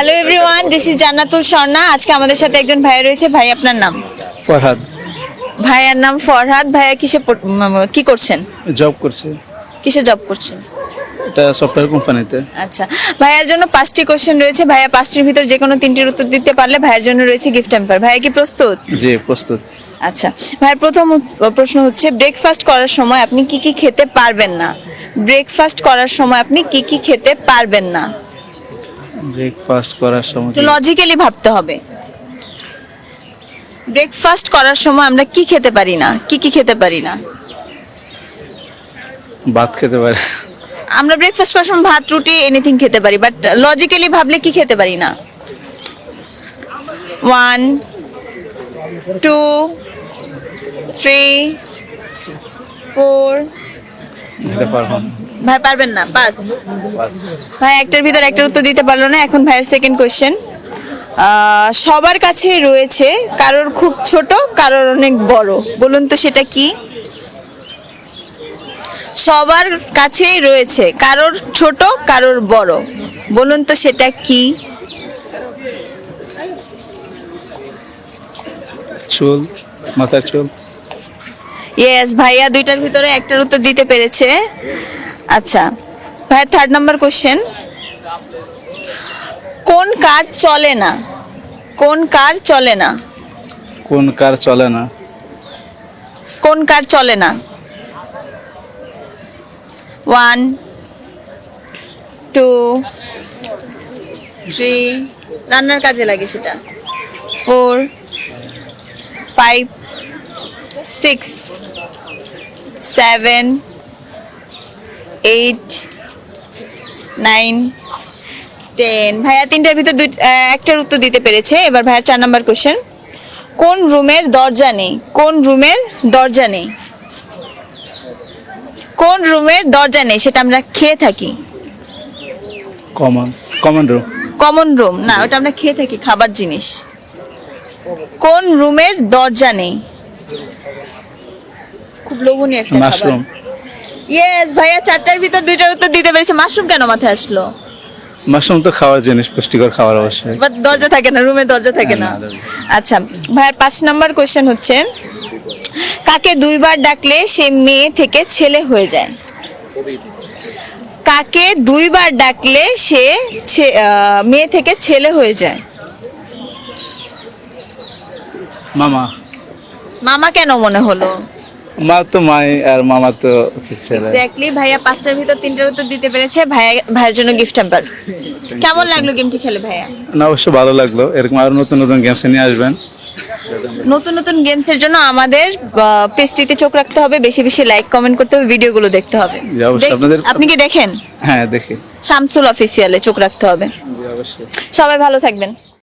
Hello everyone, this is জান্নাতুল স্বর্ণা। আজকে আমাদের সাথে একজন ভাই রয়েছে। ভাই, আপনার নাম? ফরহাদ। ভাইয়ার নাম ফরহাদ। ভাইয়া কি করছেন? জব করছে। কিসে জব করছেন? এটা সফটওয়্যার কোম্পানিতে। আচ্ছা, ভাইয়ার জন্য 5টি কোশ্চেন রয়েছে। ভাইয়া 5টির ভিতর যে কোনো 3টির উত্তর দিতে পারলে ভাইয়ের জন্য রয়েছে গিফট হ্যাম্পার। ভাইয়া কি প্রস্তুত? জি, প্রস্তুত। আচ্ছা, ভাইয়ের প্রথম প্রশ্ন হচ্ছে, ব্রেকফাস্ট করার সময় আপনি কি কি খেতে পারবেন না? ব্রেকফাস্ট করার সময় আপনি কি কি খেতে পারবেন না? ব্রেকফাস্ট করার সময় লজিক্যালি ভাবতে হবে। ব্রেকফাস্ট করার সময় আমরা কি খেতে পারি না, কি কি খেতে পারি না? ভাত খেতে পারে। আমরা ব্রেকফাস্ট করার সময় ভাত, রুটি, এনিথিং খেতে পারি, বাট লজিক্যালি ভাবলে কি খেতে পারি না? 1 2 3 4 খেতে পারবো না। ভাই পারবেন না, পাস। বাস। ভাই একটার ভিতর একটার উত্তর দিতে পারলো না। এখন ভাইয়ের সেকেন্ড কোয়েশ্চেন। সবার কাছেই রয়েছে, কারোর খুব ছোট, কারোর অনেক বড়। বলুন তো সেটা কি? সবার কাছেই রয়েছে, কারোর ছোট, কারোর বড়। বলুন তো সেটা কি? চুল, মাথার চুল। ইয়েস, ভাইয়া দুইটার ভিতরে একটার উত্তর দিতে পেরেছে। আচ্ছা, ভাইয়ের থার্ড নাম্বার কোশ্চেন। কোন কার চলে না? কোন কার চলে না? কোন কার চলে না? কোন কার চলে না? 1 2 3, রান্নার কাজে লাগে সেটা। 4 5 6 7 8 9 10। ভাইয়া তিনটার ভিতর একটার উত্তর দিতে পেরেছে। এবার ভাইয়া 4 নাম্বার কোশ্চেন। কোন রুমের দরজা নেই? কোন রুমের দরজা নেই? কোন রুমের দরজা নেই সেটা আমরা খেয়ে থাকি? Common room. কমন রুম না, ওটা আমরা খেয়ে থাকি, খাবার জিনিস। কোন রুমের দরজা নেই? খুব লোভনীয় একটা খাবার। মাশরুম। ইয়েস, ভাইয়া 4টার ভিতর 2টার উত্তর দিতে পেরেছে। মাশরুম কেন মাথায় আসলো? মাশরুম তো খাওয়ার জিনিস, পুষ্টিকর খাবার অবশ্যই। বাট দরজা থাকে না, রুমের দরজা থাকে না। আচ্ছা, ভাইয়ার 5 নাম্বার কোশ্চেন হচ্ছে, কাকে 2বার ডাকলে সে মেয়ে থেকে ছেলে হয়ে যায়? কাকে 2বার ডাকলে সে মেয়ে থেকে ছেলে হয়ে যায়? মামা। মামা কেন মনে হলো? মা তো মাই, আর মামা তো হচ্ছে ছেলে। এক্স্যাক্টলি, ভাইয়া 5টার ভিতর 3টার উত্তর দিতে পেরেছে। ভাইয়ের জন্য গিফট হ্যাম্পার। কেমন লাগলো গেমটি খেলে ভাইয়া? না, অবশ্য ভালো লাগলো। এরকম আরো নতুন নতুন গেমস নিয়ে আসবেন। নতুন নতুন গেমসের জন্য আমাদের পেজটিতে চোখ রাখতে হবে, বেশি বেশি লাইক কমেন্ট করতে হবে, ভিডিওগুলো দেখতে হবে। জি, অবশ্যই। আপনি কি দেখেন? হ্যাঁ, দেখি। শামসুল অফিসিয়ালে চোখ রাখতে হবে। জি, অবশ্যই। সবাই ভালো থাকবেন।